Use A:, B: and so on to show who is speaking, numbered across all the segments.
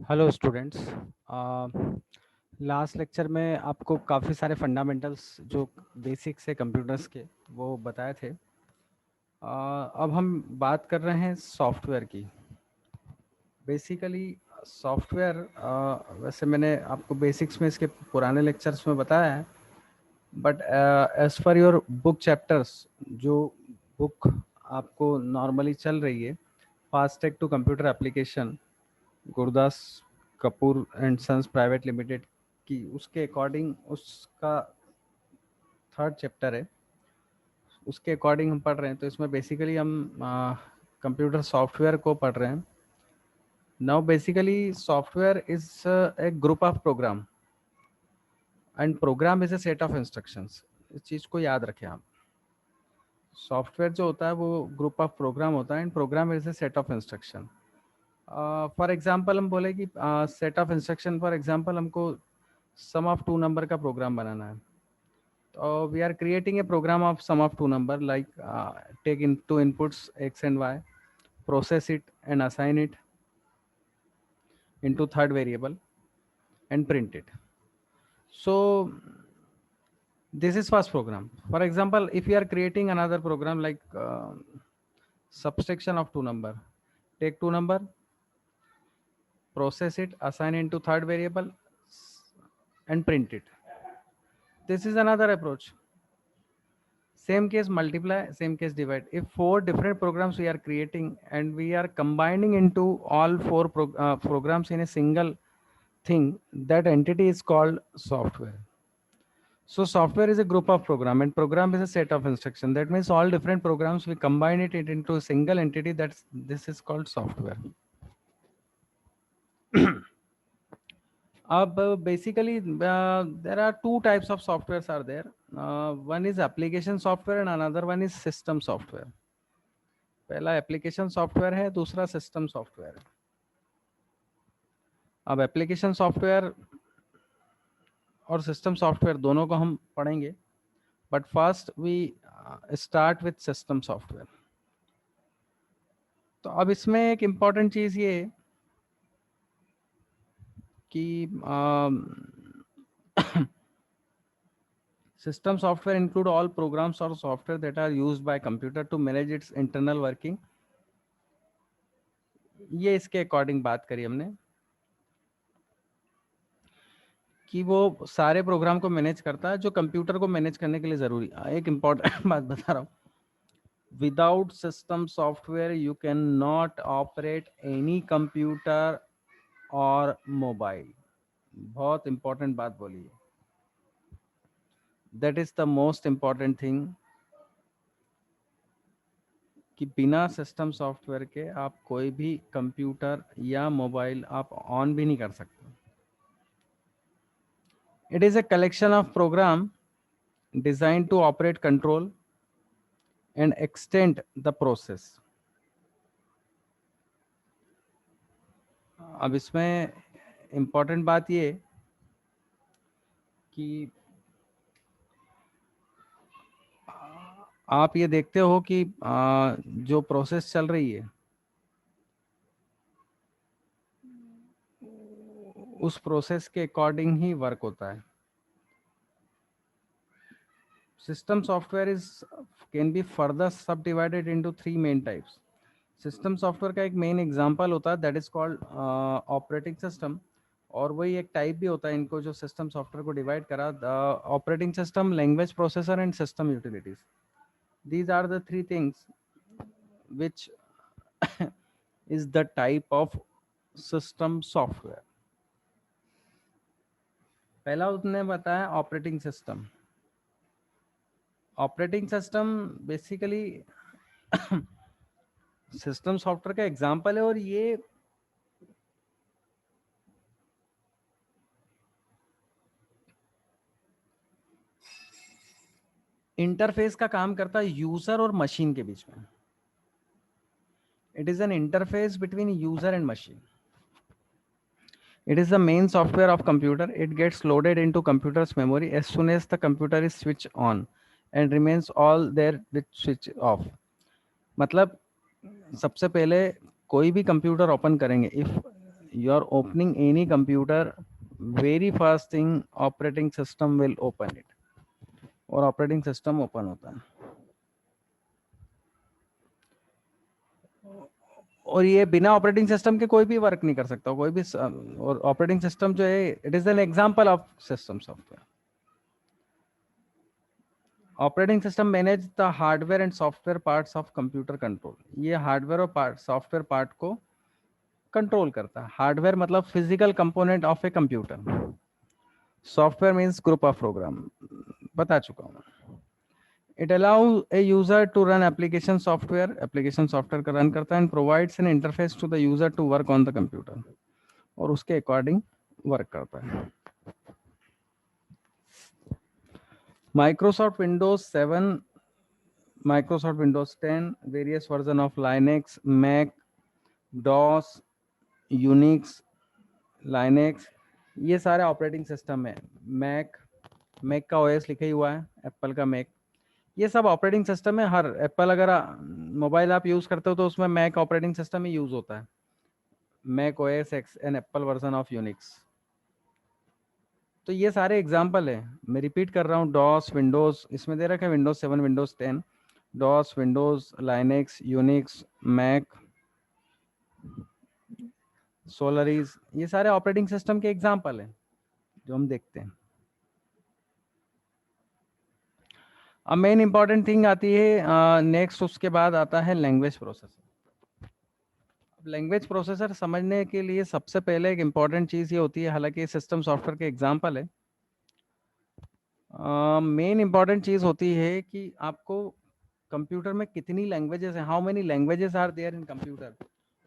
A: Hello students. Last lecture में आपको काफ़ी सारे फंडामेंटल्स जो बेसिक्स है कंप्यूटर्स के वो बताए थे। अब हम बात कर रहे हैं सॉफ्टवेयर की। बेसिकली सॉफ्टवेयर, वैसे मैंने आपको बेसिक्स में इसके पुराने लेक्चर्स में बताया है, but as per your book chapters, जो बुक आपको नॉर्मली चल रही है, fast track to computer application, Gurdas Kapoor and sons private limited की, उसके अकॉर्डिंग उसका थर्ड चैप्टर है, उसके अकॉर्डिंग हम पढ़ रहे हैं। तो इसमें बेसिकली हम कंप्यूटर सॉफ्टवेयर को पढ़ रहे हैं। Now basically software is a group of program and program is a set of instructions. इस चीज़ को याद रखें आप। सॉफ्टवेयर जो होता है वो ग्रुप ऑफ प्रोग्राम होता है and program is a set of instruction. For example हम बोले कि set of instruction, for example हमको सम ऑफ टू नंबर का प्रोग्राम बनाना है। तो we are creating a program of sum of two number, like take in two inputs X and Y, process it and assign it into third variable and print it. So this is first program. For example, if you are creating another program like subtraction of two number, take two number, process it, assign into third variable and print it. This is another approach. Same case multiply, same case divide. If four different programs we are creating and we are combining into all four programs in a single thing, that entity is called software. So software is a group of program and program is a set of instruction. That means all different programs we combine it into a single entity. This is called software. Basically there are two types of softwares are there. One is application software and another one is system software. पहला application software है, दूसरा system software है। अब application software और system software दोनों को हम पढ़ेंगे, but first we start with system software. तो अब इसमें एक इम्पॉर्टेंट चीज़ ये कि system software include all programs or software that are used by computer to manage its internal working. ये इसके अकॉर्डिंग बात करी हमने कि वो सारे प्रोग्राम को मैनेज करता है जो कंप्यूटर को मैनेज करने के लिए ज़रूरी। एक इम्पॉर्टेंट बात बता रहा हूँ, without system software you can not operate any computer और मोबाइल। बहुत इंपॉर्टेंट बात बोली है, that is the most important thing, कि बिना सिस्टम सॉफ्टवेयर के आप कोई भी कंप्यूटर या मोबाइल आप ऑन भी नहीं कर सकते। It is a collection of program design to operate, control and extend the process. अब इसमें इंपॉर्टेंट बात ये कि आप ये देखते हो कि जो प्रोसेस चल रही है उस प्रोसेस के अकॉर्डिंग ही वर्क होता है। System software is can be further subdivided into three main types. System software का एक मेन एग्जांपल होता है that is called operating system, और वही एक टाइप भी होता है इनको जो सिस्टम सॉफ्टवेयर को डिवाइड करा, operating system, language processor and system utilities. These are the three things which is the type of system software. पहला उसने बताया operating system. Operating system basically system software का एग्जांपल है, और ये इंटरफेस का काम करता है यूजर और मशीन के बीच में। It is N interface between user and machine. It is the main software of computer. It gets loaded into computer's memory as soon as the computer is switched on and remains all there with switch off. मतलब सबसे पहले कोई भी computer open करेंगे, if you are opening any computer, very first thing operating system will open it, और operating system open होता है। और ये बिना ऑपरेटिंग सिस्टम के कोई भी वर्क नहीं कर सकता, कोई भी और ऑपरेटिंग सिस्टम जो है it is an example of system software. Operating system manage the hardware and software parts of computer control. ये हार्डवेयर और सॉफ्टवेयर पार्ट को कंट्रोल करता है। हार्डवेयर मतलब physical component of a computer, software means group of program, बता चुका हूँ। It allow a user to run application software, application software का रन करता है, and provides an interface to the user to work on the computer, और उसके according work करता है। Microsoft Windows 7, Microsoft Windows 10, various version of Linux, Mac, DOS, Unix, Linux, ये सारे operating system है। मैक, मैक का ओएस लिखा ही हुआ है, एप्पल का मैक, ये सब ऑपरेटिंग सिस्टम है। हर एप्पल अगर मोबाइल आप यूज करते हो तो उसमें मैक ऑपरेटिंग सिस्टम ही यूज होता है, Mac OS X an Apple version of Unix. तो ये सारे एग्जांपल है, मैं रिपीट कर रहा हूँ। डॉस, विंडोज, इसमें दे रखा है Windows 7, Windows 10, DOS, Windows, Linux, Unix, Mac, Solaris, ये सारे ऑपरेटिंग सिस्टम के एग्जांपल हैं जो हम देखते हैं। अब मेन इंपॉर्टेंट थिंग आती है नेक्स्ट, उसके बाद आता है लैंग्वेज प्रोसेसर। लैंग्वेज प्रोसेसर समझने के लिए सबसे पहले एक इंपॉर्टेंट चीज ये होती है, हालांकि सिस्टम सॉफ्टवेयर के एग्जांपल है, मेन इंपॉर्टेंट चीज होती है कि आपको कंप्यूटर में कितनी लैंग्वेजेस हैं, how many languages are there in computer.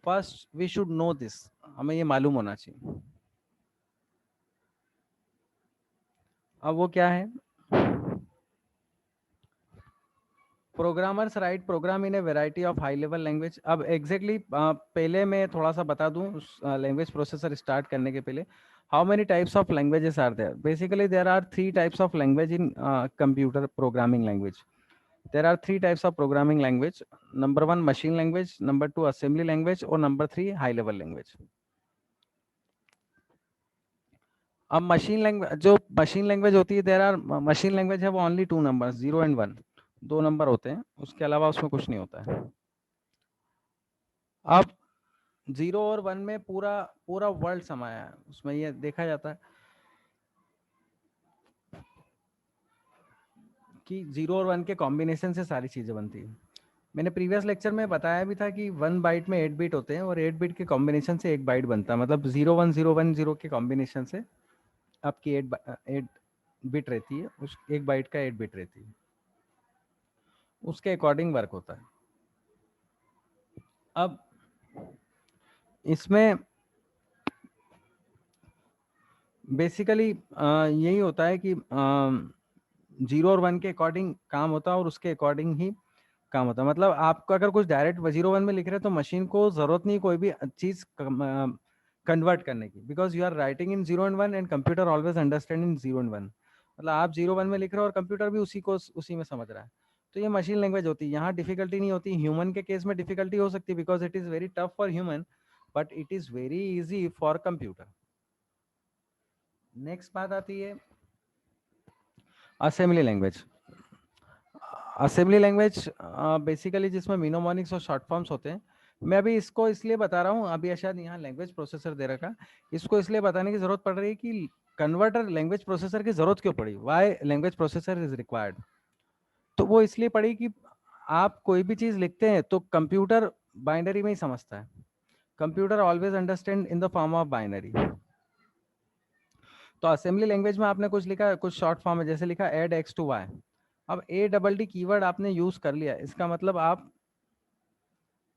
A: First we should know this, हमें ये मालूम होना चाहिए। अब वो क्या है? Programmers write program in a variety of high level language. अब एग्जैक्टली पहले मैं थोड़ा सा बता दूं लैंग्वेज प्रोसेसर स्टार्ट करने के पहले, how many types of languages are there. Basically there are 3 types of language in computer programming language. There are 3 types of programming language. Number 1 machine language, number 2 assembly language, और number 3 high level language. अब machine language होती है, there R machine language है वो only 2 numbers, 0 and 1, 2 number होते हैं, उसके अलावा उसमें कुछ नहीं होता है। अब 0 और 1 में पूरा पूरा वर्ल्ड समाया है, उसमें ये देखा जाता है कि 0 और 1 के कॉम्बिनेशन से सारी चीजें बनती है। मैंने प्रीवियस लेक्चर में बताया भी था कि 1 बाइट में 8 बिट होते हैं, और 8 बिट के कॉम्बिनेशन से 1 बाइट बनता है, मतलब 0 1 0 1 0 के कॉम्बिनेशन से आपकी 8 बिट रहती है, उस 1 बाइट का 8 बिट रहती है, उसके अकॉर्डिंग वर्क होता है। अब इसमें बेसिकली यही होता है कि 0 और 1 के अकॉर्डिंग काम होता है, और उसके अकॉर्डिंग ही काम होता है। मतलब आपको अगर कुछ डायरेक्ट 0 1 में लिख रहे हैं तो मशीन को जरूरत नहीं कोई भी चीज कन्वर्ट करने की, because you are writing in 0 and 1 and computer always understand in 0 and 1। मतलब आप 0 1 में लिख रहे हो और कंप्यूटर भी उसी में समझ रहा है, तो ये मशीन लैंग्वेज होती है। यहाँ डिफिकल्टी नहीं होती। ह्यूमन के केस में डिफिकल्टी हो सकती है because it is very tough for human, but it is very easy for computer. Next बात आती है assembly language. Assembly language basically जिसमें मिनोमोनिक्स और शॉर्ट फॉर्म्स होते हैं। मैं अभी इसको इसलिए बता रहा हूँ, अभी शायद यहाँ लैंग्वेज प्रोसेसर दे रखा, इसको इसलिए बताने की जरूरत पड़ रही है कि कन्वर्टर लैंग्वेज प्रोसेसर की जरूरत क्यों पड़ी, why language processor is required. तो वो इसलिए पड़ी कि आप कोई भी चीज लिखते हैं तो कंप्यूटर बाइनरी में ही समझता है। Computer always understand in the form of binary. तो असेंबली लैंग्वेज में आपने कुछ लिखा, कुछ शॉर्ट फॉर्म में जैसे लिखा एड एक्स टू वाई। अब ADD कीवर्ड आपने यूज कर लिया, इसका मतलब आप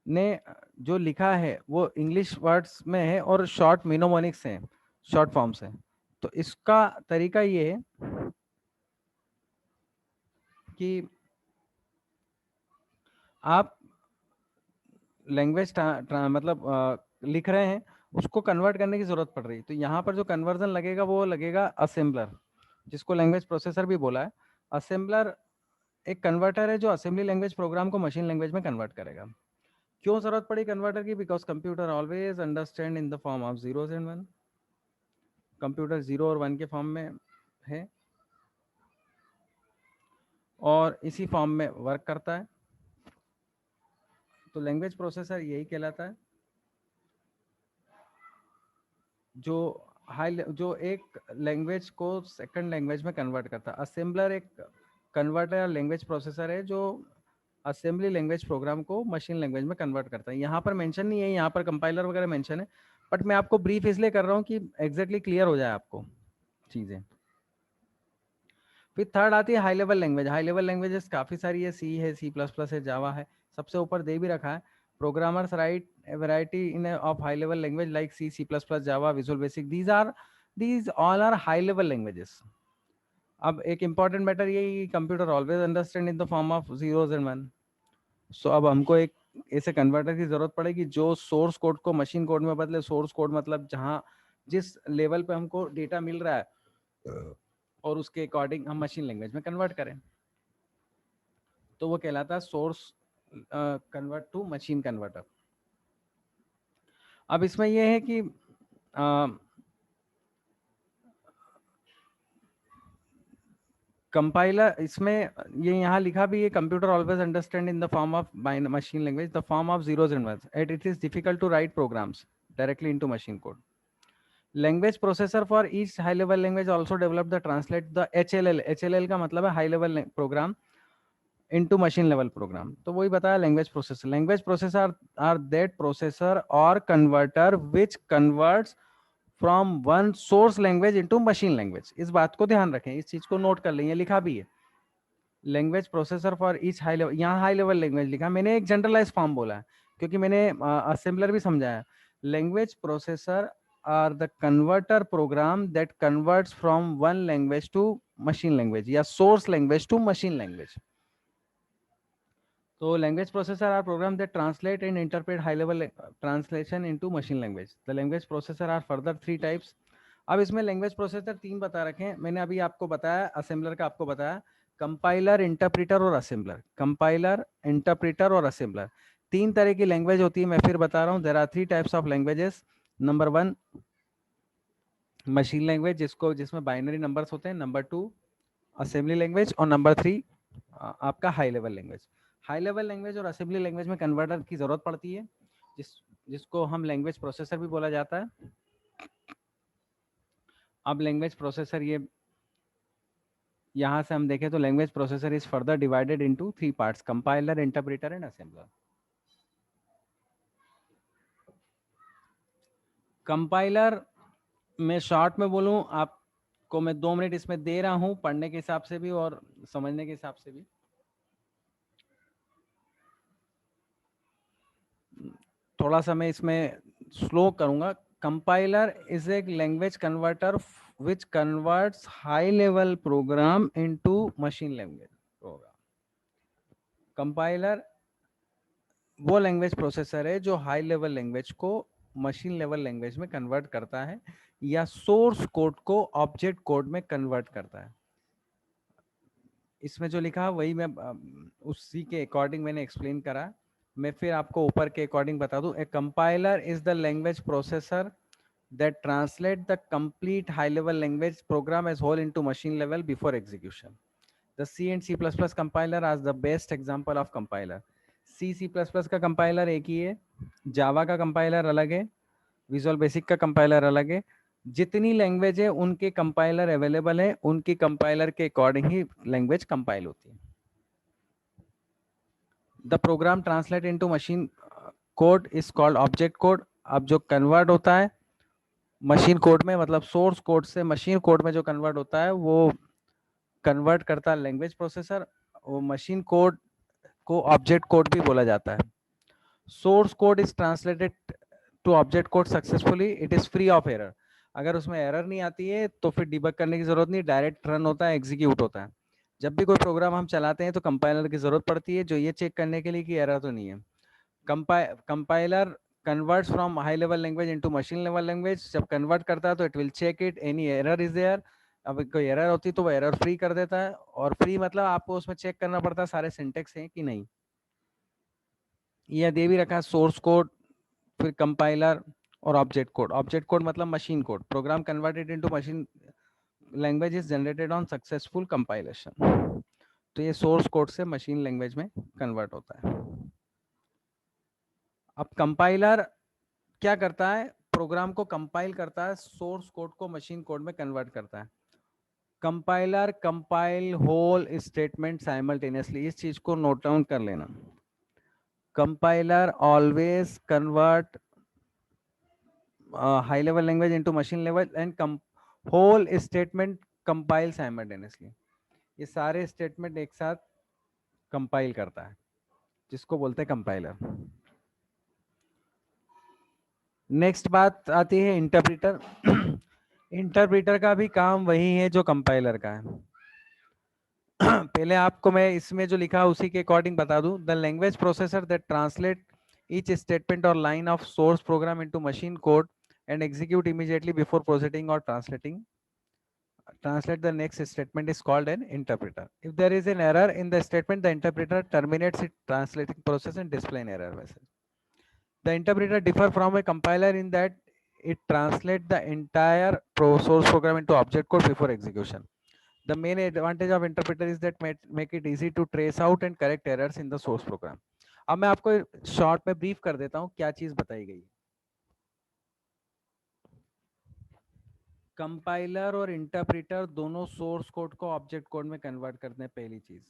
A: ने जो लिखा है वो इंग्लिश वर्ड्स में है और शॉर्ट मिनोमोनिक्स हैं, शॉर्ट फॉर्म्स हैं। तो इसका तरीका ये है कि आप लैंग्वेज मतलब लिख रहे हैं, उसको कन्वर्ट करने की जरूरत पड़ रही है, तो यहाँ पर जो कन्वर्जन लगेगा वो लगेगा असेंबलर, जिसको लैंग्वेज प्रोसेसर भी बोला है। असेंबलर एक कन्वर्टर है जो असेंबली लैंग्वेज प्रोग्राम को मशीन लैंग्वेज में कन्वर्ट करेगा। क्यों जरूरत पड़ी कन्वर्टर की? Because computer always understand in the form of zeros and one. Computer zero और वन के फॉर्म में है और इसी फॉर्म में वर्क करता है। तो लैंग्वेज प्रोसेसर यही कहलाता है जो जो एक लैंग्वेज को सेकंड लैंग्वेज में कन्वर्ट करता है। असेंबलर एक कन्वर्टर या लैंग्वेज प्रोसेसर है जो असेंबली लैंग्वेज प्रोग्राम को मशीन लैंग्वेज में कन्वर्ट करता है। यहाँ पर मेंशन नहीं है, यहाँ पर कंपाइलर वगैरह मेंशन है, बट मैं आपको ब्रीफ इसलिए कर रहा हूँ कि एग्जैक्टली क्लियर हो जाए आपको चीज़ें। फिर थर्ड आती है high level language. High level languages काफ़ी सारी है, सी है, सी प्लस प्लस है, जावा है, सबसे ऊपर दे भी रखा है। Programmers right a variety in of high level language like C, C++, Java, Visual Basic. These all are high level languages. अब एक important matter ये computer always understand in the form of zeros and one. So अब हमको एक ऐसे converter की जरूरत पड़ेगी जो सोर्स कोड को मशीन कोड में बदले। सोर्स कोड मतलब जहाँ जिस लेवल पे हमको डेटा मिल रहा है और उसके अकॉर्डिंग हम मशीन लैंग्वेज में कन्वर्ट करें, तो वो कहलाता है source convert to machine converter. अब इसमें यह है कि कंपाइलर इसमें ये यहाँ लिखा भी है, computer always understand in the form of machine language the form of zeros and ones and it is difficult to write programs directly into machine code. Language processor for each high level language also develop the translate the HLL। HLL का मतलब है high level program into machine level program. तो वही बताया language processor. Language processor are that processor और converter which converts from one source language into machine language. इस बात को ध्यान रखें, इस चीज को नोट कर लें, ये लिखा भी है language processor for each high level. यहाँ हाई लेवल लैंग्वेज लिखा, मैंने एक जनरलाइज फॉर्म बोला है क्योंकि मैंने असेंबलर भी समझाया। Language processor are the converter program that converts from one language to machine language या source language to machine language. तो language processor are program that translate and interpret high level translation into machine language. The language processor are further 3 types. अब इसमें language processor 3 बता रखे हैं मैंने, अभी आपको बताया असेंबलर का, आपको बताया कंपाइलर, इंटरप्रेटर और असेंबलर। कंपाइलर, इंटरप्रेटर और असेंबलर 3 तरह की लैंग्वेज होती है। मैं फिर बता रहा हूँ, there are 3 types of languages. Number 1 machine language जिसमें बाइनरी नंबर्स होते हैं। नंबर 2 असेंबली लैंग्वेज और नंबर 3 आपका high level language. High level language और असेंबली लैंग्वेज में कन्वर्टर की जरूरत पड़ती है जिसको हम लैंग्वेज प्रोसेसर भी बोला जाता है। अब लैंग्वेज प्रोसेसर ये यहां से हम देखें तो language processor is further divided into 3 parts, compiler, interpreter and assembler. Compiler में शॉर्ट में बोलूं आपको, मैं 2 मिनट इसमें दे रहा हूं पढ़ने के हिसाब से भी और समझने के हिसाब से भी। थोड़ा सा मैं इसमें स्लो करूंगा। Compiler is a language converter which converts high level program into machine language program. Compiler वो लैंग्वेज प्रोसेसर है जो हाई लेवल लैंग्वेज को मशीन लेवल लैंग्वेज में कन्वर्ट करता है या सोर्स कोड को ऑब्जेक्ट कोड में कन्वर्ट करता है। इसमें जो लिखा वही मैं उसी के अकॉर्डिंग मैंने एक्सप्लेन करा। मैं फिर आपको ऊपर के अकॉर्डिंग बता दूं। ए compiler is the language processor that translate the complete high level language program as whole into machine level before execution. The C and C++ compiler are the best example of compiler. C++ का compiler एक ही है, जावा का compiler अलग है, visual basic का compiler अलग है। जितनी लैंग्वेज है उनके कंपाइलर अवेलेबल है, उनकी कंपाइलर के अकॉर्डिंग ही लैंग्वेज कंपाइल होती है। The program translate into machine code is called object code. अब जो कन्वर्ट होता है मशीन कोड में, मतलब सोर्स कोड से मशीन कोड में जो कन्वर्ट होता है वो कन्वर्ट करता है लैंग्वेज प्रोसेसर। वो मशीन कोड को ऑब्जेक्ट कोड भी बोला जाता है। Source code is translated to object code successfully, it is free of error. अगर उसमें एरर नहीं आती है तो फिर डिबग करने की जरूरत नहीं, डायरेक्ट रन होता है, एग्जीक्यूट होता है। जब भी कोई प्रोग्राम हम चलाते हैं तो कंपाइलर की जरूरत पड़ती है जो ये चेक करने के लिए कि एरर तो नहीं है। Compiler converts from high level language into machine level language. जब कन्वर्ट करता है तो it will check it any error is there. अब कोई एरर होती है तो वो एरर फ्री कर देता है, और फ्री मतलब आपको उसमें चेक करना पड़ता है सारे सिंटेक्स हैं कि नहीं। ये दे भी रखा है सोर्स कोड, फिर कंपाइलर और ऑब्जेक्ट कोड। ऑब्जेक्ट कोड मतलब machine code, program converted into machine language is generated on successful compilation. तो ये सोर्स कोड से मशीन लैंग्वेज में कन्वर्ट होता है। अब कंपाइलर क्या करता है, प्रोग्राम को कंपाइल करता है, सोर्स कोड को मशीन कोड में कन्वर्ट करता है। Compiler compile whole statement simultaneously, इस चीज को नोट डाउन कर लेना। Compiler always convert high level language into machine level and whole statement compile simultaneously. ये सारे स्टेटमेंट एक साथ कंपाइल करता है, जिसको बोलते हैं कंपाइलर। नेक्स्ट बात आती है इंटरप्रेटर। इंटरप्रेटर का भी काम वही है जो कंपाइलर का है। पहले आपको मैं इसमें जो लिखा उसी के अकॉर्डिंग बता दूं। The language processor that translate each statement और line of source program into machine code and execute immediately before proceeding or translate the next statement is called an interpreter. If there is an error in the statement, the interpreter terminates its translating process and display an error message. The interpreter differ from a compiler in that it translates the entire source program into object code before execution. The main advantage of interpreter is that make it easy to trace out and correct errors in the source program. अब मैं आपको short में brief कर देता हूँ क्या चीज बताई गई। कंपाइलर और इंटरप्रेटर दोनों सोर्स कोड को ऑब्जेक्ट कोड में कन्वर्ट करते हैं। पहली चीज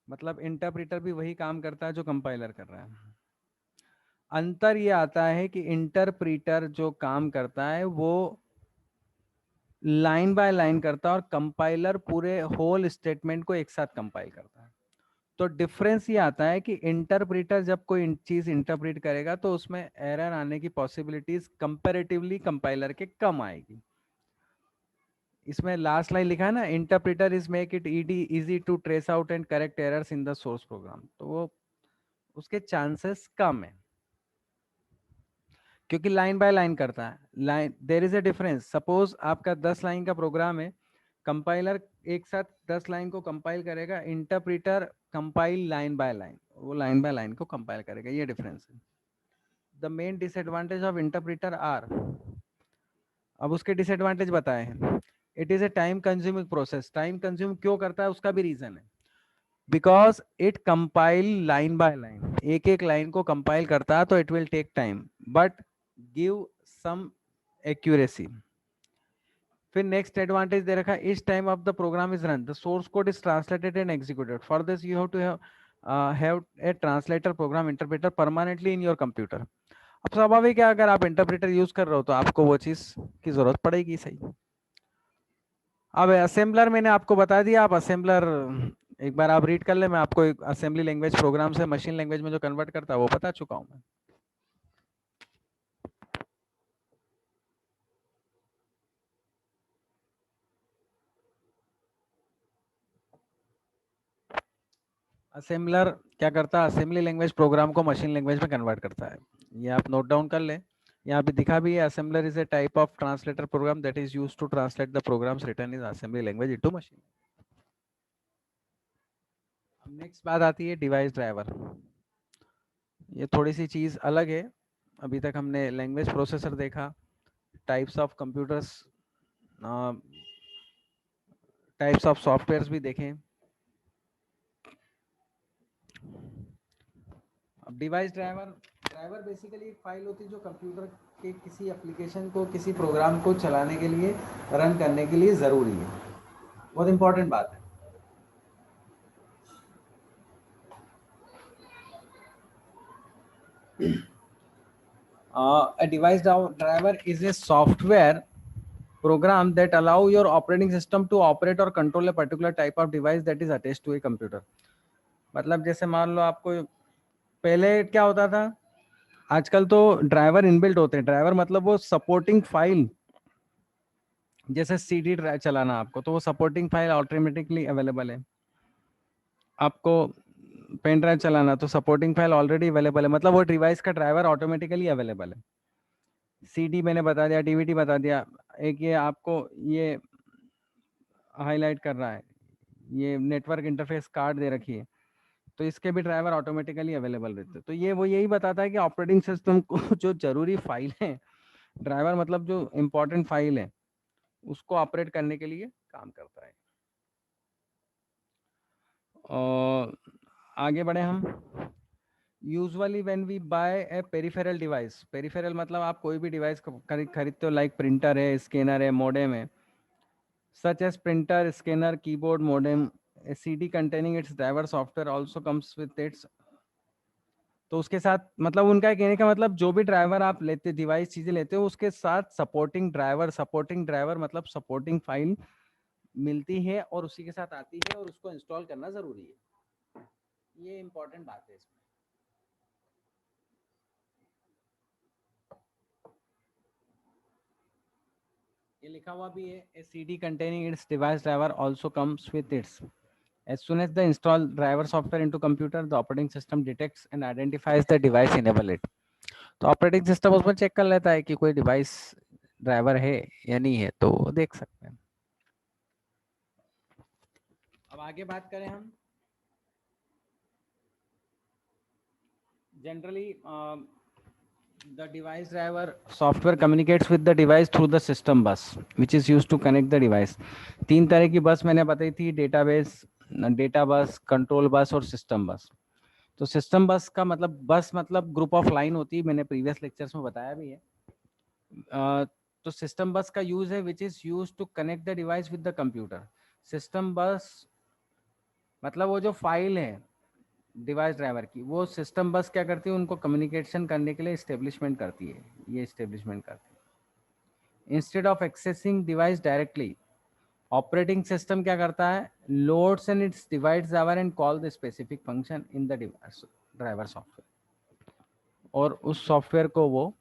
A: मतलब इंटरप्रेटर भी वही काम करता है जो कंपाइलर कर रहा है। अंतर ये आता है कि इंटरप्रेटर जो काम करता है वो लाइन बाय लाइन करता है और कंपाइलर पूरे होल स्टेटमेंट को एक साथ कंपाइल करता है। तो डिफरेंस ये आता है कि इंटरप्रेटर जब कोई चीज इंटरप्रेट करेगा तो उसमें एरर आने की पॉसिबिलिटीज कंपैरेटिवली कंपाइलर के कम आएगी। इसमें लास्ट लाइन लिखा है ना, interpreter is make it easy to trace out and correct errors in the source program. तो वो उसके चांसेस कम है क्योंकि लाइन बाय लाइन करता है। Line there is a difference. Suppose आपका 10 लाइन का प्रोग्राम है, कंपाइलर एक साथ 10 लाइन को कंपाइल करेगा, interpreter compile line by line, वो लाइन बाय लाइन को कंपाइल करेगा। ये डिफरेंस है। The main disadvantage of interpreter are, अब उसके डिसएडवांटेज बताए हैं। It is a time consuming process. Time consume क्यों करता है उसका भी रीजन है, because it compile line by line, एक एक लाइन को कंपाइल करता है तो it will take time but give some accuracy. फिर नेक्स्ट एडवांटेज दे रखा है, each time of the program is run the source code is translated and executed. For this you have to have a translator program interpreter permanently in your computer. अब स्वाभाविक है अगर आप interpreter use कर रहे हो तो आपको वो चीज की जरूरत पड़ेगी। सही। अब असेंबलर मैंने आपको बता दिया, आप असेंबलर एक बार आप रीड कर ले। मैं आपको असेंबली लैंग्वेज प्रोग्राम से मशीन लैंग्वेज में जो कन्वर्ट करता है वो बता चुका हूं मैं। असेंबलर क्या करता है, असेंबली लैंग्वेज प्रोग्राम को मशीन लैंग्वेज में कन्वर्ट करता है। ये आप नोट डाउन कर लें। यहाँ पे दिखा भी है, assembler is a type of translator program that is used to translate the programs written in assembly language into machine. अब नेक्स्ट बात आती है डिवाइस ड्राइवर। ये थोड़ी सी चीज अलग है। अभी तक हमने लैंग्वेज प्रोसेसर देखा, types of computers, types of softwares भी देखें। अब डिवाइस ड्राइवर, ड्राइवर बेसिकली एक फाइल होती है जो कंप्यूटर के किसी एप्लीकेशन को, किसी प्रोग्राम को चलाने के लिए, रन करने के लिए ज़रूरी है। बहुत इंपॉर्टेंट बात है। A device driver is a software program that allow your operating system to operate or control a particular type of device that is attached to a computer। मतलब जैसे मान लो आपको, पहले क्या होता था, आजकल तो ड्राइवर इनबिल्ट होते हैं। ड्राइवर मतलब वो सपोर्टिंग फाइल, जैसे सीडी ड्राइव चलाना आपको तो वो सपोर्टिंग फाइल ऑटोमेटिकली अवेलेबल है। आपको पेन ड्राइव चलाना तो सपोर्टिंग फाइल ऑलरेडी अवेलेबल है, मतलब वो डिवाइस का ड्राइवर ऑटोमेटिकली अवेलेबल है। सीडी मैंने बता दिया, डीवीडी बता दिया। एक ये आपको ये हाईलाइट कर रहा है, ये नेटवर्क इंटरफेस कार्ड दे रखी है। तो इसके भी ड्राइवर ऑटोमेटिकली अवेलेबल रहते हैं। तो ये वो यही बताता है कि ऑपरेटिंग सिस्टम को जो जरूरी फाइल है, ड्राइवर मतलब जो इम्पोर्टेंट फाइल है, उसको ऑपरेट करने के लिए काम करता है। और आगे बढ़े हम। Usually when we buy a peripheral device, peripheral मतलब आप कोई भी डिवाइस खरीदते हो, लाइक प्रिंटर है, स्कैनर है, मॉडेम है, such as printer, scanner, keyboard, modem, a CD containing its driver software also comes with its। तो उसके साथ मतलब उनका कहने का मतलब जो भी ड्राइवर आप लेते, डिवाइस चीजें लेते हो, उसके साथ सपोर्टिंग ड्राइवर मतलब सपोर्टिंग फाइल मिलती है और उसी के साथ आती है, और उसको इंस्टॉल करना जरूरी है। ये इंपॉर्टेंट बात है इसमें। ये लिखा हुआ भी है, ए CD containing its device driver also comes with its। As soon as the install driver software into computer, the operating system detects and identifies the device enable it। तो ऑपरेटिंग सिस्टम उसमें चेक कर लेता है कि कोई device driver है या नहीं है, तो देख सकते हैं। अब आगे बात करें हम, generally the device driver software communicates with the device through the system bus which is used to connect the device। तीन तरह की बस मैंने बताई थी, database, data bus, control bus और सिस्टम बस। तो सिस्टम बस का मतलब, बस मतलब ग्रुप ऑफ लाइन होती है, मैंने प्रीवियस लेक्चर्स में बताया भी है। तो सिस्टम बस का यूज है which is use to connect the device with the computer. System bus मतलब वो जो फाइल है डिवाइस ड्राइवर की, वो सिस्टम बस क्या करती है, उनको कम्युनिकेशन करने के लिए इस्टेब्लिशमेंट करती है, ये इस्टेब्लिशमेंट करती है। Instead of accessing device directly, operating system क्या करता है, loads and it's device driver and call the specific function in the device driver software. और उस सॉफ्टवेयर को वो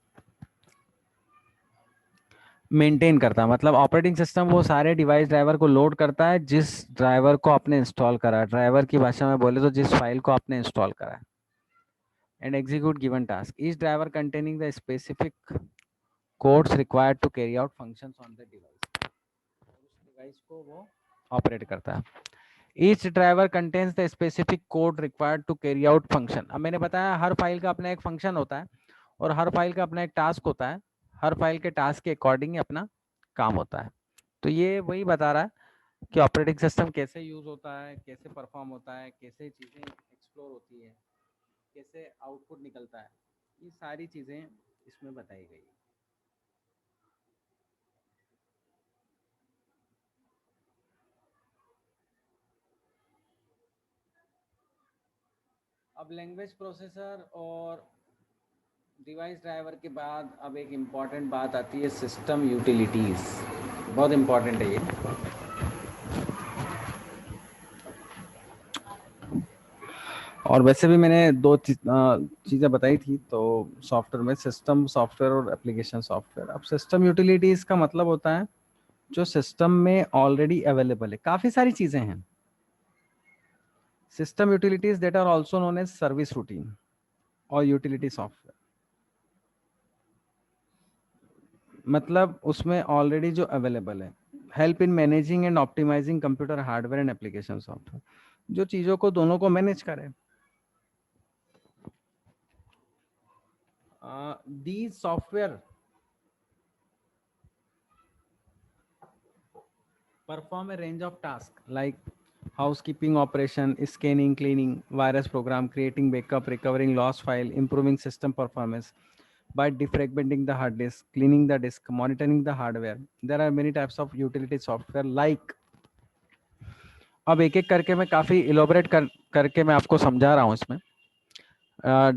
A: मेंटेन करता है, मतलब ऑपरेटिंग सिस्टम वो सारे डिवाइस ड्राइवर को लोड करता है जिस ड्राइवर को आपने इंस्टॉल करा है, ड्राइवर की भाषा में बोले तो जिस फाइल को आपने इंस्टॉल करा है, and execute given task, each driver containing the specific codes required to carry out functions on the device. उस डिवाइस को वो ऑपरेट करता है। Each driver contains the specific code required to carry out function. अब मैंने बताया हर file का अपना एक फंक्शन होता है और हर फाइल का अपना एक टास्क होता है, हर फाइल के टास्क के अकॉर्डिंग अपना काम होता है। तो ये वही बता रहा है कि ऑपरेटिंग सिस्टम कैसे यूज होता है, कैसे परफॉर्म होता है, कैसे चीज़ें एक्सप्लोर होती है, कैसे आउटपुट निकलता है, ये सारी चीज़ें इसमें बताई गई है। अब लैंग्वेज प्रोसेसर और डिवाइस ड्राइवर के बाद अब एक इम्पॉर्टेंट बात आती है, सिस्टम यूटिलिटीज़। बहुत इम्पॉर्टेंट है ये। और वैसे भी मैंने दो चीज़ें बताई थी, तो सॉफ्टवेयर में सिस्टम सॉफ्टवेयर और एप्लीकेशन सॉफ्टवेयर। अब सिस्टम यूटिलिटीज़ का मतलब होता है जो सिस्टम में ऑलरेडी अवेलेबल है, काफ़ी सारी चीज़ें हैं। System utilities that are also known as service routine और यूटिलिटी सॉफ्टवेयर, मतलब उसमें ऑलरेडी जो अवेलेबल है, help in managing and optimizing computer hardware and application software, जो चीज़ों को दोनों को मैनेज करे। these software perform a range of tasks like housekeeping operation, scanning, cleaning, virus program, creating backup, recovering lost file, improving system performance by defragmenting the hard disk, cleaning the disk, monitoring the hardware. There are many types of utility software like। अब एक एक करके मैं काफ़ी elaborate करके मैं आपको समझा रहा हूँ इसमें।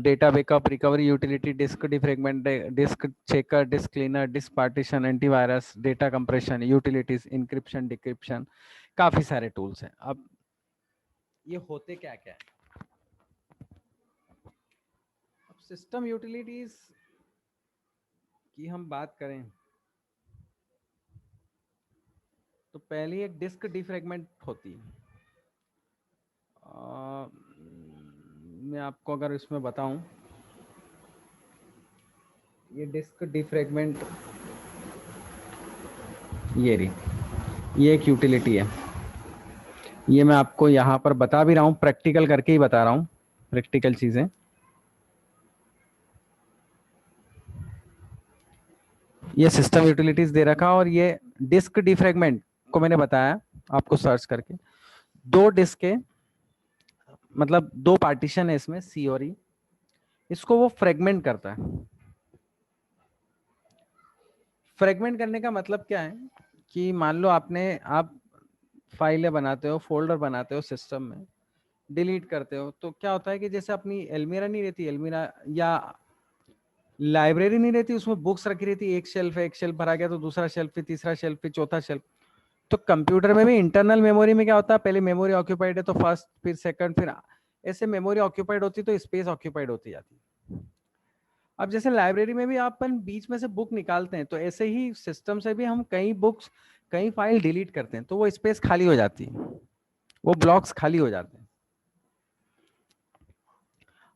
A: Data backup, recovery utility, disk defragment, disk checker, disk cleaner, disk partition, antivirus, data compression, utilities, encryption, decryption, काफी सारे टूल्स हैं। अब ये होते क्या क्या है? अब सिस्टम यूटिलिटीज की हम बात करें तो पहली एक डिस्क डिफ्रेगमेंट होती है। मैं आपको अगर इसमें बताऊं, ये डिस्क डिफ्रेगमेंट, ये रही, ये एक यूटिलिटी है। ये मैं आपको यहाँ पर बता भी रहा हूँ, प्रैक्टिकल करके ही बता रहा हूँ, प्रैक्टिकल चीजें। ये सिस्टम यूटिलिटीज दे रखा, और ये डिस्क डिफ्रेगमेंट को मैंने बताया आपको सर्च करके। दो डिस्क के मतलब दो पार्टीशन है इसमें, सी और ई, इसको वो फ्रेगमेंट करता है। फ्रेगमेंट करने का मतलब क्या है कि मान लो आप फाइलें बनाते हो, फोल्डर बनाते हो सिस्टम में, डिलीट करते हो, तो क्या होता है कि जैसे अपनी एलमीरा नहीं रहती, एलमीरा या लाइब्रेरी नहीं रहती, उसमें बुक्स रखी रहती, एक शेल्फ है, एक शेल्फ भरा गया तो दूसरा शेल्फ, फिर तीसरा शेल्फ, फिर चौथा शेल्फ। तो कंप्यूटर में भी इंटरनल मेमोरी में क्या होता है, पहले मेमोरी ऑक्यूपाइड है तो फर्स्ट, फिर सेकंड, फिर ऐसे मेमोरी ऑक्यूपाइड होती तो स्पेस ऑक्यूपाइड होती जाती। अब जैसे लाइब्रेरी में भी अपन बीच में से बुक निकालते हैं, तो ऐसे ही सिस्टम से भी हम कई बुक्स, कई फाइल डिलीट करते हैं, तो वो स्पेस खाली हो जाती है, वो ब्लॉक्स खाली हो जाते हैं।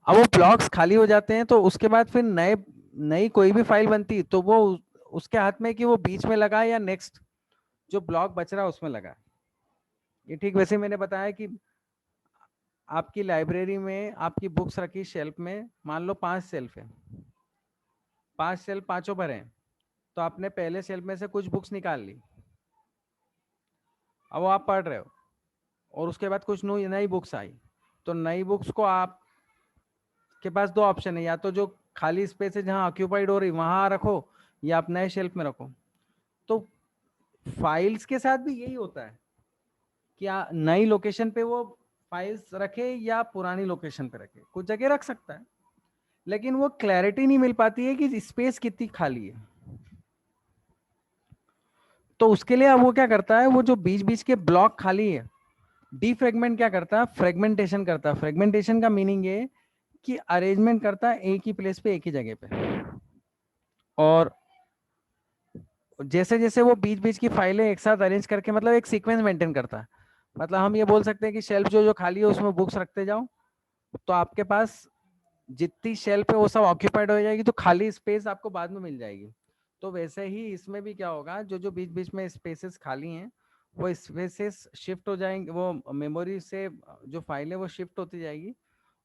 A: अब वो ब्लॉक्स खाली हो जाते हैं तो उसके बाद फिर नई कोई भी फाइल बनती तो वो उसके हाथ में कि वो बीच में लगा या नेक्स्ट जो ब्लॉक बच रहा है उसमें लगा। ये ठीक वैसे मैंने बताया कि आपकी लाइब्रेरी में आपकी बुक्स रखी शेल्फ में, मान लो 5 शेल्फ है, 5 शेल्फ पांचों भरे हैं, तो आपने पहले शेल्फ में से कुछ बुक्स निकाल ली, अब वो आप पढ़ रहे हो, और उसके बाद कुछ नई बुक्स आई, तो नई बुक्स को आप के पास दो ऑप्शन है, या तो जो खाली स्पेस है जहां ऑक्यूपाइड हो रही वहां रखो, या आप नए शेल्फ में रखो। तो फाइल्स के साथ भी यही होता है कि नई लोकेशन पे वो फाइल्स रखे या पुरानी लोकेशन पे रखे, कुछ जगह रख सकता है, लेकिन वो क्लैरिटी नहीं मिल पाती है कि स्पेस कितनी खाली है। तो उसके लिए अब वो क्या करता है, वो जो बीच बीच के ब्लॉक खाली है, डीफ्रेगमेंट क्या करता है, फ्रेगमेंटेशन करता है। फ्रेगमेंटेशन का मीनिंग ये कि अरेंजमेंट करता है एक ही प्लेस पे, एक ही जगह पे, और जैसे जैसे वो बीच बीच की फाइलें एक साथ अरेंज करके, मतलब एक सीक्वेंस मेंटेन करता है। मतलब हम ये बोल सकते हैं कि शेल्फ जो जो खाली है उसमें बुक्स रखते जाओ, तो आपके पास जितनी शेल्फ है वो सब ऑक्यूपाइड हो जाएगी, तो खाली स्पेस आपको बाद में मिल जाएगी। तो वैसे ही इसमें भी क्या होगा, जो जो बीच बीच में स्पेसेस खाली हैं वो स्पेसेस शिफ्ट हो जाएंगे, वो मेमोरी से जो फाइल है वो शिफ्ट होती जाएगी,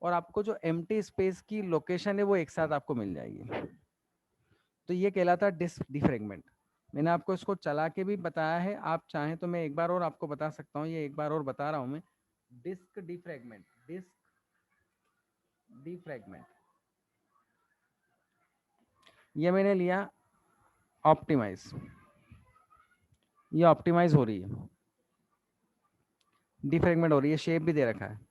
A: और आपको जो एम्प्टी स्पेस की लोकेशन है वो एक साथ आपको मिल जाएगी। तो ये कहलाता है डिस्क डिफ्रेगमेंट। मैंने आपको इसको चला के भी बताया है, आप चाहें तो मैं एक बार और आपको बता सकता हूँ, ये एक बार और बता रहा हूँ मैं। डिस्क डिफ्रेगमेंट, डिस्क डिफ्रेगमेंट, ये मैंने लिया ऑप्टिमाइज, ये ऑप्टिमाइज हो रही है, डिफ्रेगमेंट हो रही है, शेप भी दे रखा है।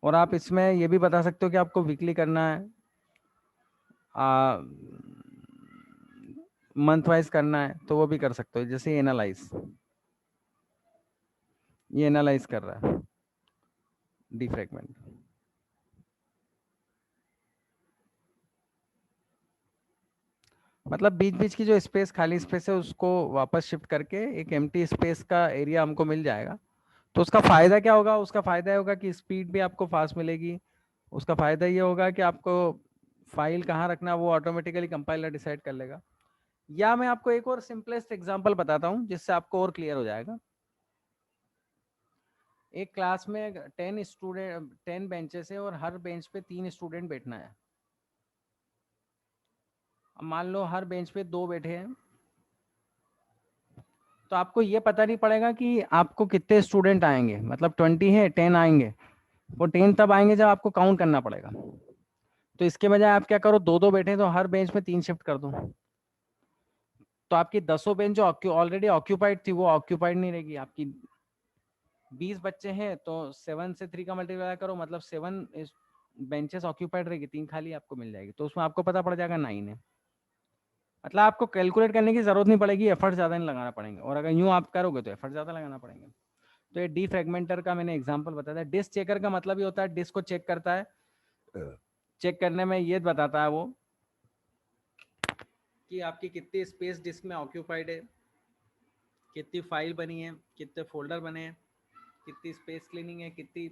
A: और आप इसमें ये भी बता सकते हो कि आपको वीकली करना है, मंथ वाइज करना है, तो वो भी कर सकते हो। जैसे एनालाइज, ये एनालाइज कर रहा है डिफ्रेगमेंट। मतलब बीच बीच की जो स्पेस, खाली स्पेस है, उसको वापस शिफ्ट करके एक एम्प्टी स्पेस का एरिया हमको मिल जाएगा। तो उसका फायदा क्या होगा, उसका फायदा होगा कि स्पीड भी आपको फास्ट मिलेगी। उसका फायदा ये होगा कि आपको फाइल कहाँ रखना वो ऑटोमेटिकली कंपाइलर डिसाइड कर लेगा। या मैं आपको एक और सिंपलेस्ट एग्जांपल बताता हूँ जिससे आपको और क्लियर हो जाएगा। एक क्लास में 10 बेंचेस है और हर बेंच पे 3 स्टूडेंट बैठना है। अब मान लो हर बेंच पे 2 बैठे हैं, तो आपको ये पता नहीं पड़ेगा कि आपको कितने स्टूडेंट आएंगे, मतलब 20 है, 10 आएंगे। वो 10 तब आएंगे जब आपको काउंट करना पड़ेगा। तो इसके बजाय आप क्या करो, दो दो बैठे तो हर बेंच में 3 शिफ्ट कर दो, तो आपकी 10 बेंच जो ऑलरेडी ऑक्यूपाइड थी वो ऑक्यूपाइड नहीं रहेगी। आपकी 20 बच्चे हैं तो 7 से 3 का मल्टीप्लाई करो, मतलब 7 बेंचेस ऑक्यूपाइड रहेगी, 3 खाली आपको मिल जाएगी, तो उसमें आपको पता पड़ जाएगा 9 है। मतलब आपको कैलकुलेट करने की जरूरत नहीं पड़ेगी, एफर्ट ज्यादा नहीं लगाना पड़ेगा, और अगर यूं आप करोगे तो एफर्ट ज्यादा लगाना पड़ेगा। तो ये डी फ्रेगमेंटर का मैंने एग्जांपल बताया। डिस्क चेकर का मतलब ये होता है डिस्क को चेक करता है। चेक करने में ये बताता है वो कि आपकी कितनी स्पेस डिस्क में ऑक्यूपाइड है, कितनी फाइल बनी है, कितने फोल्डर बने हैं, कितनी स्पेस क्लीनिंग है, कितनी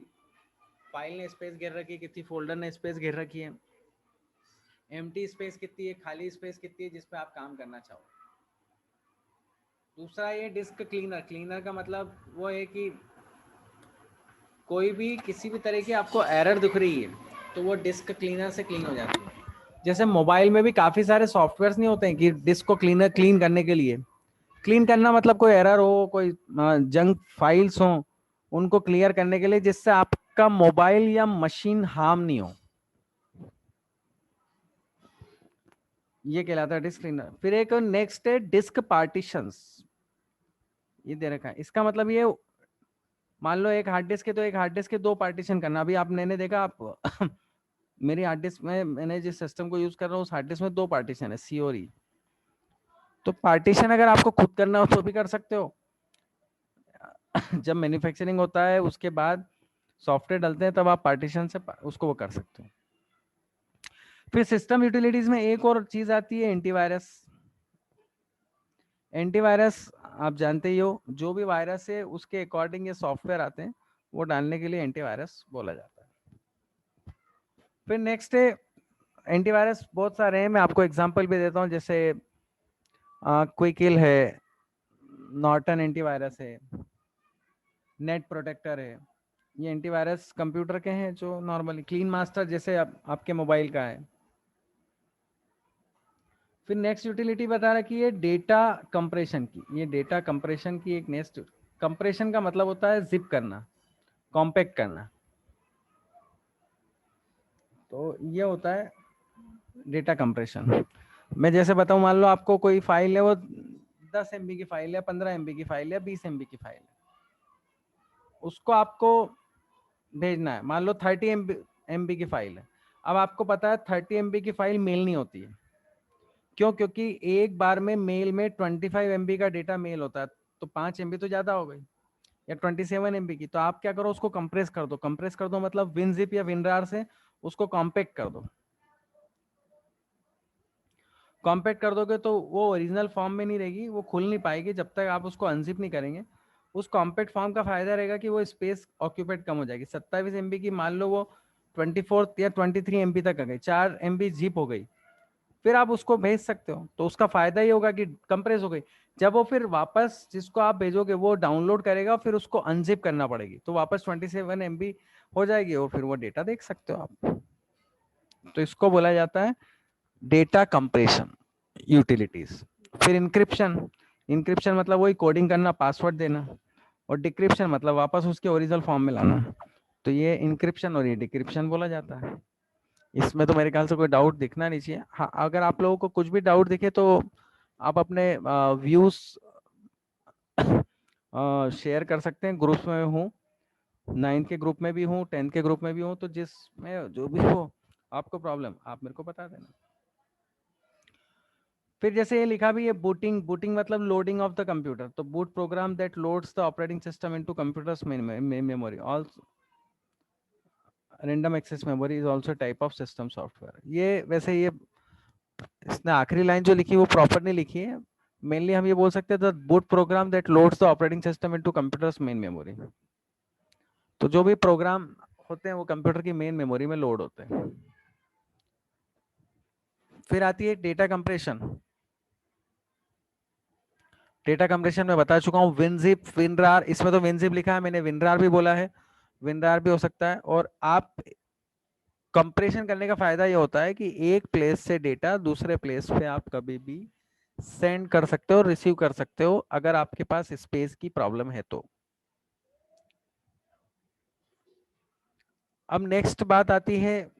A: फाइल ने स्पेस घेर रखी है, कितनी फोल्डर ने स्पेस घेर रखी है, एम्प्टी स्पेस कितनी है, खाली स्पेस कितनी है जिस पे आप काम करना चाहो। दूसरा ये डिस्क क्लीनर, क्लीनर का मतलब वो है कि कोई भी किसी भी तरह की आपको एरर दिख रही है तो वो डिस्क क्लीनर से क्लीन हो जाती है। जैसे मोबाइल में भी काफ़ी सारे सॉफ्टवेयर नहीं होते हैं कि डिस्क को क्लीन करने के लिए, क्लीन करना मतलब कोई एरर हो, कोई जंक फाइल्स हो, उनको क्लियर करने के लिए, जिससे आपका मोबाइल या मशीन हार्म नहीं हो, ये कहलाता है डिस्क क्लीनर। फिर एक नेक्स्ट है डिस्क पार्टीशंस, ये दे रखा है। इसका मतलब ये, मान लो एक हार्ड डिस्क है तो एक हार्ड डिस्क के दो पार्टीशन करना। अभी आप मैंने देखा आप मेरी हार्ड डिस्क में, मैंने जिस सिस्टम को यूज कर रहा हूँ उस हार्ड डिस्क में दो पार्टीशन है, सी और ई। तो पार्टीशन अगर आपको खुद करना हो तो भी कर सकते हो। जब मैन्युफैक्चरिंग होता है उसके बाद सॉफ्टवेयर डलते हैं तब आप पार्टीशन से उसको वो कर सकते हो। फिर सिस्टम यूटिलिटीज में एक और चीज आती है, एंटीवायरस। एंटीवायरस आप जानते ही हो, जो भी वायरस है उसके अकॉर्डिंग ये सॉफ्टवेयर आते हैं, वो डालने के लिए एंटीवायरस बोला जाता है। फिर नेक्स्ट है, एंटीवायरस बहुत सारे हैं, मैं आपको एग्जांपल भी देता हूँ। जैसे क्विकिल है, नॉर्टन एंटीवायरस है, नेट प्रोटेक्टर है। ये एंटीवायरस कंप्यूटर के हैं जो नॉर्मली, क्लीन मास्टर जैसे आपके मोबाइल का है। फिर नेक्स्ट यूटिलिटी बता रखी है डेटा कंप्रेशन की। ये डेटा कंप्रेशन की एक नेक्स्ट, कंप्रेशन का मतलब होता है जिप करना, कॉम्पैक्ट करना। तो ये होता है डेटा कंप्रेशन। मैं जैसे बताऊं, मान लो आपको कोई फाइल है, वो 10 MB की फाइल है, 15 MB की फाइल है, 20 MB की फाइल है, उसको आपको भेजना है। मान लो 30 MB की फाइल है। अब आपको पता है 30 MB की फाइल मेल नहीं होती है, क्यों? क्योंकि एक बार में मेल में 25 MB का डेटा मेल होता है, तो 5 MB तो ज्यादा हो गई, या 27 MB की। तो आप क्या करो, उसको कंप्रेस कर दो। कंप्रेस कर दो मतलब विनजिप या विनरार से उसको कॉम्पैक्ट कर दो। कॉम्पैक्ट कर दोगे तो वो ओरिजिनल फॉर्म में नहीं रहेगी, वो खुल नहीं पाएगी जब तक आप उसको अनजिप नहीं करेंगे। उस कॉम्पैक्ट फॉर्म का फायदा रहेगा कि वो स्पेस ऑक्यूपेट कम हो जाएगी। 27 MB की मान लो वो 24 या 23 MB तक आ गई, 4 MB जिप हो गई, फिर आप उसको भेज सकते हो। तो उसका फायदा ये होगा कि कंप्रेस हो गई। जब वो फिर वापस जिसको आप भेजोगे वो डाउनलोड करेगा, फिर उसको अनजिप करना पड़ेगी, तो वापस 27 MB हो जाएगी और फिर वो डेटा देख सकते हो आप। तो इसको बोला जाता है डेटा कंप्रेशन यूटिलिटीज। फिर इंक्रिप्शन, इंक्रिप्शन मतलब वही कोडिंग करना, पासवर्ड देना। और डिक्रिप्शन मतलब वापस उसके ओरिजिनल फॉर्म में लाना। तो ये इंक्रिप्शन और ये डिक्रिप्शन बोला जाता है। इसमें तो मेरे ख्याल से कोई डाउट दिखना नहीं चाहिए। हाँ, अगर आप लोगों को कुछ भी डाउट दिखे तो आप अपने व्यूज शेयर कर सकते हैं। ग्रुप्स में हूँ, 9th के ग्रुप में भी हूँ, 10th के ग्रुप में भी हूँ, तो जिसमें जो भी हो आपको प्रॉब्लम, आप मेरे को बता देना। फिर जैसे ये लिखा भी है बूटिंग, बूटिंग मतलब लोडिंग ऑफ द कंप्यूटर। तो boot program that loads the operating system into computer's main memory. Also random access memory is also type of system software. ये वैसे ये इसने आखिरी लाइन जो लिखी है वो प्रॉपर नहीं लिखी है। मेनली हम ये बोल सकते हैं the boot program that loads the operating system into computer's main memory. तो जो भी प्रोग्राम होते हैं वो कंप्यूटर की मेन मेमोरी में लोड होते हैं। फिर आती है डेटा कंप्रेशन। डेटा कंप्रेशन में बता चुका हूँ, विनजिप, विनरार। इसमें तो विनजिप लिखा है, मैंने विनरार भी बोला है, विनरार भी हो सकता है। और आप कंप्रेशन करने का फायदा ये होता है कि एक प्लेस से डेटा दूसरे प्लेस पे आप कभी भी सेंड कर सकते हो, रिसीव कर सकते हो, अगर आपके पास स्पेस की प्रॉब्लम है तो। अब नेक्स्ट बात आती है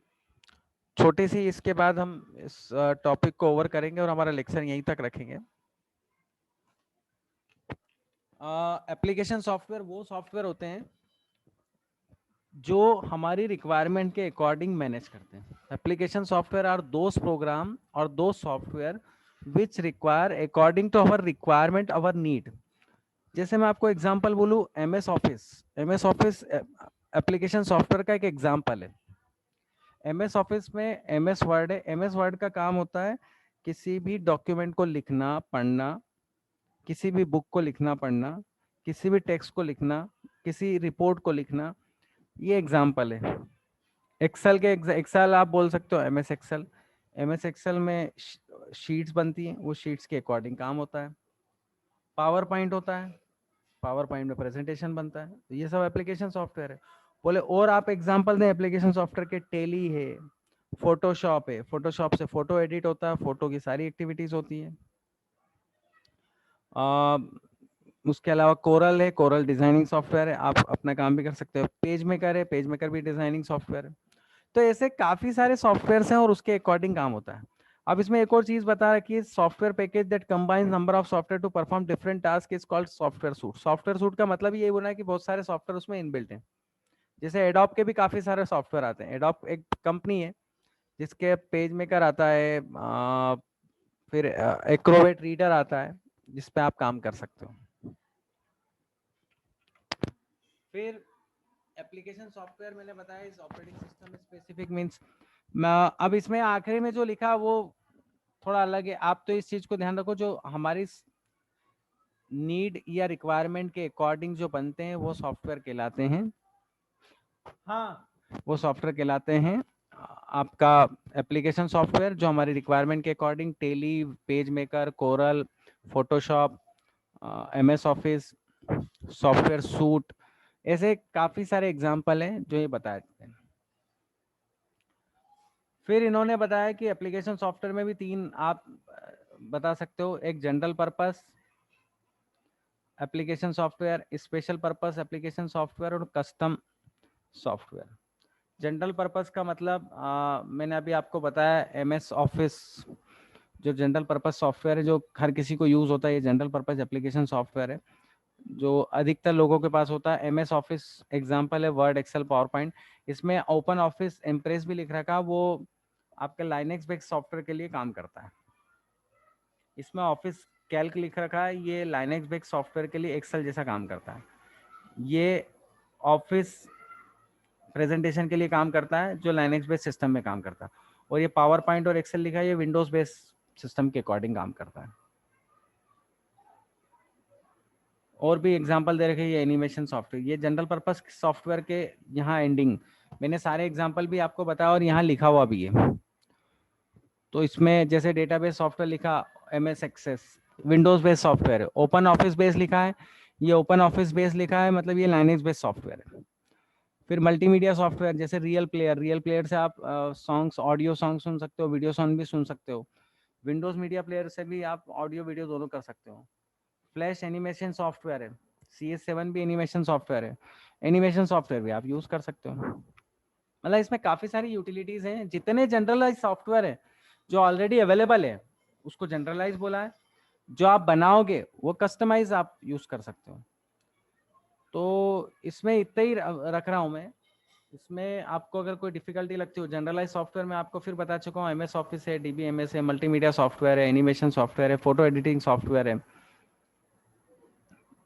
A: छोटी सी, इसके बाद हम इस टॉपिक को ओवर करेंगे और हमारा लेक्चर यहीं तक रखेंगे। एप्लीकेशन सॉफ्टवेयर वो सॉफ्टवेयर होते हैं जो हमारी रिक्वायरमेंट के अकॉर्डिंग मैनेज करते हैं। Application software are those program और दो software which require according to our requirement, our need. जैसे मैं आपको एग्जांपल बोलूं, MS Office, MS Office application software का एक एग्जांपल है। एमएस ऑफिस में एमएस वर्ड है। एमएस वर्ड का काम होता है किसी भी डॉक्यूमेंट को लिखना पढ़ना, किसी भी बुक को लिखना पढ़ना, किसी भी टेक्स्ट को लिखना, किसी रिपोर्ट को लिखना। ये एग्जांपल है। एक्सेल के एक्सेल आप बोल सकते हो एमएस एक्सेल। एमएस एक्सेल में शीट्स बनती हैं, वो शीट्स के अकॉर्डिंग काम होता है। पावर पॉइंट होता है, पावर पॉइंट में प्रेजेंटेशन बनता है, तो ये सब एप्लीकेशन सॉफ्टवेयर है। बोले और आप एग्जांपल दें एप्लीकेशन सॉफ्टवेयर के, टेली है, फोटोशॉप है, फोटोशॉप से फोटो एडिट होता है, फोटो की सारी एक्टिविटीज होती है। उसके अलावा कोरल है, कोरल डिजाइनिंग सॉफ्टवेयर है, आप अपना काम भी कर सकते हो। पेज मेकर है, पेज मेकर भी डिजाइनिंग सॉफ्टवेयर है। तो ऐसे काफी सारे सॉफ्टवेयर हैं और उसके अकॉर्डिंग काम होता है। अब इसमें एक और चीज बता रखी है, software package that combines number of software to perform different task is called software suite. Software suite का मतलब ये बोला है कि बहुत सारे सॉफ्टवेयर उसमें इनबिल्ट हैं। जैसे एडोब के भी काफी सारे सॉफ्टवेयर आते हैं। एडोब एक कंपनी है जिसके पेज मेकर आता है, फिर एक्रोबेट रीडर आता है जिसपे आप काम कर सकते हो। फिर एप्लीकेशन सॉफ्टवेयर मैंने बताया इस ऑपरेटिंग सिस्टम स्पेसिफिक मींस, अब इसमें आखिरी में जो लिखा वो थोड़ा अलग है। आप तो इस चीज को ध्यान रखो, जो हमारी नीड या रिक्वायरमेंट के अकॉर्डिंग जो बनते हैं वो सॉफ्टवेयर कहलाते हैं। हाँ, वो सॉफ्टवेयर कहलाते हैं आपका एप्लीकेशन सॉफ्टवेयर, जो हमारी रिक्वायरमेंट के according Tally, PageMaker, Corel, Photoshop, MS office, software suite, ऐसे काफी सारे एग्जाम्पल हैं जो ये बताए हैं। फिर इन्होंने बताया कि एप्लीकेशन सॉफ्टवेयर में भी तीन आप बता सकते हो, एक general purpose application software, special purpose application software और कस्टम सॉफ्टवेयर। जनरल पर्पस का मतलब मैंने अभी आपको बताया MS ऑफिस, जो जनरल पर्पस सॉफ्टवेयर है जो हर किसी को यूज होता है, ये जनरल पर्पस एप्लीकेशन सॉफ्टवेयर है जो अधिकतर लोगों के पास होता है। MS ऑफिस एग्जांपल है वर्ड, एक्सेल, पावर पॉइंट। इसमें ओपन ऑफिस इम्प्रेस भी लिख रखा, वो आपके लाइनेक्स बेस्ड सॉफ्टवेयर के लिए काम करता है। इसमें ऑफिस कैल्क लिख रखा है, ये लाइनेक्स बेस्ड सॉफ्टवेयर के लिए एक्सेल जैसा काम करता है। ये ऑफिस प्रेजेंटेशन के लिए काम करता है जो लाइनेक्स बेस्ड सिस्टम में काम करता है। और ये पावर पॉइंट और एक्सेल लिखा है, ये विंडोज बेस्ड सिस्टम के अकॉर्डिंग काम करता है। और भी एग्जांपल दे रखे, ये एनिमेशन सॉफ्टवेयर, ये जनरल पर्पस सॉफ्टवेयर के यहाँ एंडिंग मैंने सारे एग्जांपल भी आपको बताया और यहाँ लिखा हुआ भी है। तो इसमें जैसे डेटाबेस सॉफ्टवेयर लिखा, MS Access Windows based software है। ओपन ऑफिस बेस्ड लिखा है, ये ओपन ऑफिस बेस्ड लिखा है, मतलब ये लाइनेक्स बेस्ड सॉफ्टवेयर है। फिर मल्टीमीडिया सॉफ्टवेयर जैसे रियल प्लेयर, रियल प्लेयर से आप सॉन्ग्स, ऑडियो सॉन्ग सुन सकते हो, वीडियो सॉन्ग भी सुन सकते हो। विंडोज मीडिया प्लेयर से भी आप ऑडियो वीडियो दोनों कर सकते हो। फ्लैश एनिमेशन सॉफ्टवेयर है, CS7 भी एनिमेशन सॉफ्टवेयर है, एनिमेशन सॉफ्टवेयर भी आप यूज कर सकते हो। मतलब इसमें काफी सारी यूटिलिटीज हैं। जितने जनरलाइज सॉफ्टवेयर है जो ऑलरेडी अवेलेबल है उसको जनरलाइज बोला है, जो आप बनाओगे वो कस्टमाइज आप यूज कर सकते हो। तो इसमें इतना ही रख रहा हूं मैं। इसमें आपको अगर कोई डिफिकल्टी लगती हो जनरलाइज सॉफ्टवेयर में, आपको फिर बता चुका हूँ MS ऑफिस है, DBMS है, मल्टीमीडिया सॉफ्टवेयर है, एनिमेशन सॉफ्टवेयर है, फोटो एडिटिंग सॉफ्टवेयर है,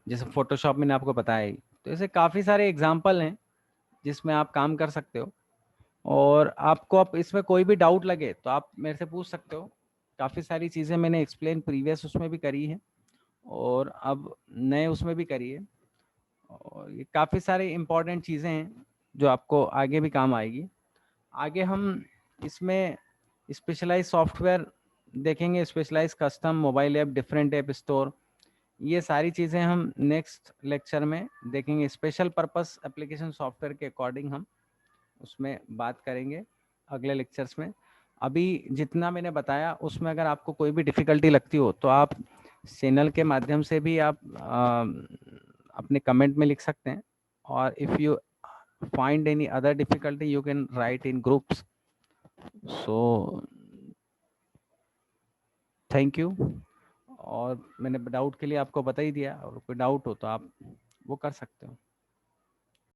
A: जैसे फोटोशॉप मैंने आपको बताया ही। तो ऐसे काफ़ी सारे एग्जाम्पल हैं जिसमें आप काम कर सकते हो। और आपको अब इसमें कोई भी डाउट लगे तो आप मेरे से पूछ सकते हो। काफ़ी सारी चीज़ें मैंने एक्सप्लेन प्रीवियस उसमें भी करी है और अब नए उसमें भी करी है। और ये काफ़ी सारी इम्पोर्टेंट चीज़ें हैं जो आपको आगे भी काम आएगी। आगे हम इसमें स्पेशलाइज सॉफ्टवेयर देखेंगे, specialize custom mobile app, different app store, ये सारी चीज़ें हम नेक्स्ट लेक्चर में देखेंगे। स्पेशल पर्पस एप्लीकेशन सॉफ्टवेयर के अकॉर्डिंग हम उसमें बात करेंगे अगले लेक्चर्स में। अभी जितना मैंने बताया उसमें अगर आपको कोई भी डिफ़िकल्टी लगती हो तो आप चैनल के माध्यम से भी आप अपने कमेंट में लिख सकते हैं। और if you find any other difficulty you can write in groups. So thank you। और मैंने डाउट के लिए आपको बता ही दिया, और कोई डाउट हो तो आप वो कर सकते हो।